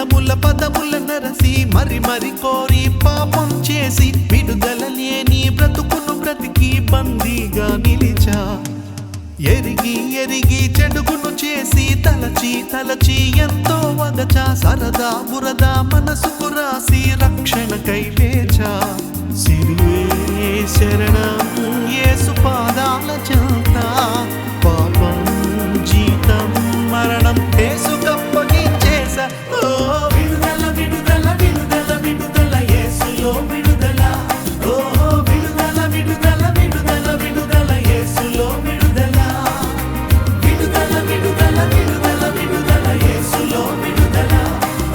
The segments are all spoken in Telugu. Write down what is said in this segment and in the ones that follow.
పదముల నరసి మరి కోరి పాపం చేసి విడుదల లేని బ్రతుకును బ్రతికి బందీగా నిలిచా. ఎరిగి చెడుగును చేసి తలచి ఎంతో వగచా. సరదా బురదా మనసుకు రాసి రక్షణకై లేచా. సిలువే శరణం యేసు పాదాల చెంత, పాపం జీతం మరణం యేసు కప్పగించేసా. ఓ విడుదల విడుదల విడుదల విడుదల యేసులో విడుదల. ఓ విడుదల విడుదల విడుదల విడుదల యేసులో విడుదల. విడుదల విడుదల విడుదల విడుదల యేసులో విడుదల.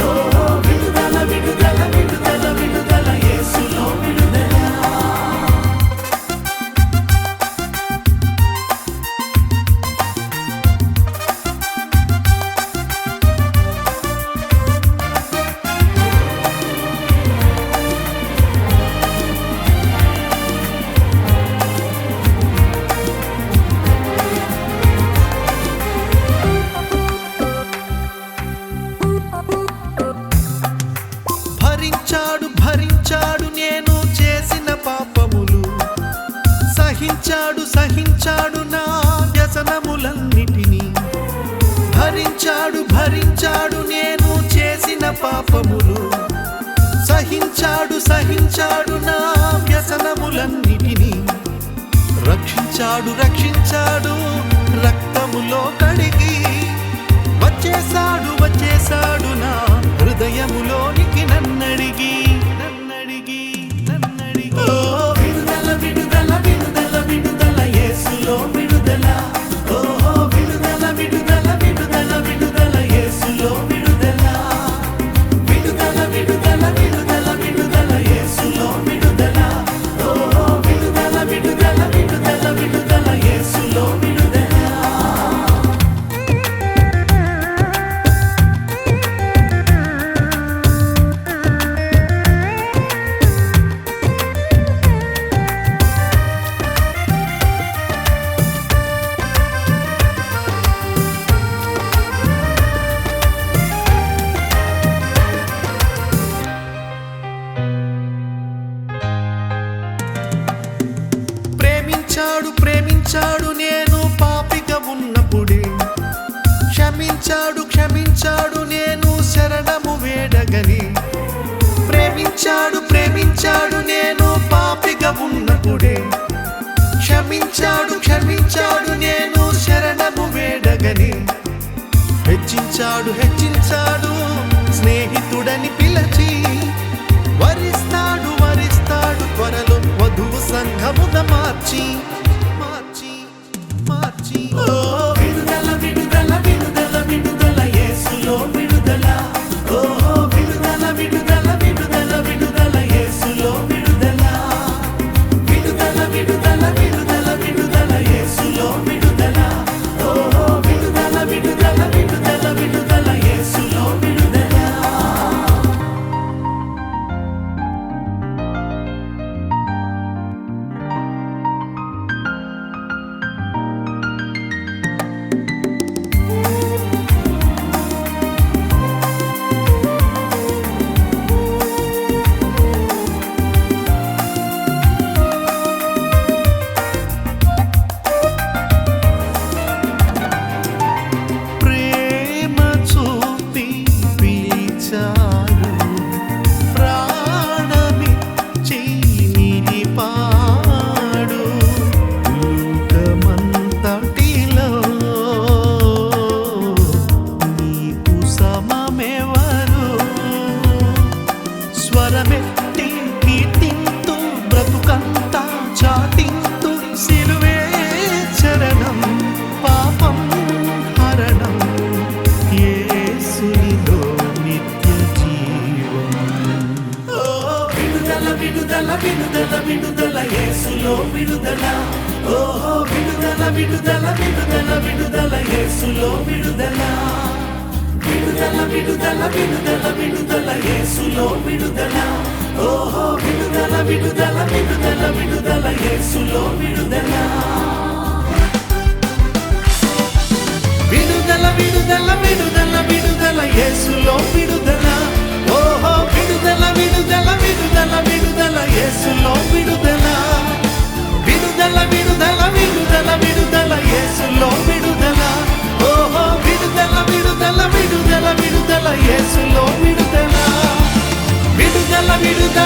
ఓ విడుదల విడుదల విడుదల విడుదల యేసులో విడుదల. భరించాడు నేను చేసిన పాపములు. సహించాడు నా వ్యసనములన్నిటినీ. భరించాడు నేను చేసిన పాపములు. సహించాడు నా వ్యసనములన్నిటినీ. రక్షించాడు రక్తములో కడిగి. వచ్చేసాడు నా హృదయములోనికి నన్నడిగి. ఓ విడుదల విడుదల విడుదల విడుదల యేసులో విడుదల. ఓ విడుదల విడుదల విడుదల విడుదల యేసులో విడుదల. విడుదల విడుదల విడుదల విడుదల యేసులో విడుదల. ఓ విడుదల విడుదల విడుదల విడుదల యేసులో విడుదల. ప్రేమించాడు నేను పాపిగా ఉన్నప్పుడే. క్షమించాడు నేను శరణము వేడగని. ప్రేమించాడు నేను పాపిగా ఉన్నప్పుడే. క్షమించాడు నేను శరణము వేడగని. హెచ్చించాడు స్నేహితుడని పిలచి. వరిస్తాడు త్వరలో వధువు సంఘముగా మార్చి. ఓ విడుదల విడుదల విడుదల విడుదల యేసులో విడుదల. ఓ విడుదల విడుదల విడుదల విడుదల యేసులో విడుదల. విడుదల విడుదల విడుదల విడుదల యేసులో విడుదల. ఓ విడుదల విడుదల విడుదల విడుదల యేసులో విడుదల. స్వరమెత్తి కీర్తింతు బ్రతుకంతా చాటింతు. సిలువే చరణం పాపం హరణం యేసునిలో నిత్య జీవం. ఓ విడుదల విడుదల విడుదల విడుదల యేసులో విడుదల. ఓ విడుదల విడుదల విడుదల విడుదల యేసులో విడుదల. విడుదల విడుదల విడుదల విడుదల యేసులో విడుదల. ఓ విడుదల విడుదల విడుదల విడుదల యేసులో విడుదల. విడుదల విడుదల విడుదల విడుదల యేసులో విడుదల.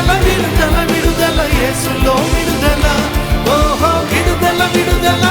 విడుదల విడుదల విడుదల యేసులో విడుదల ఓహో విడుదల విడుదల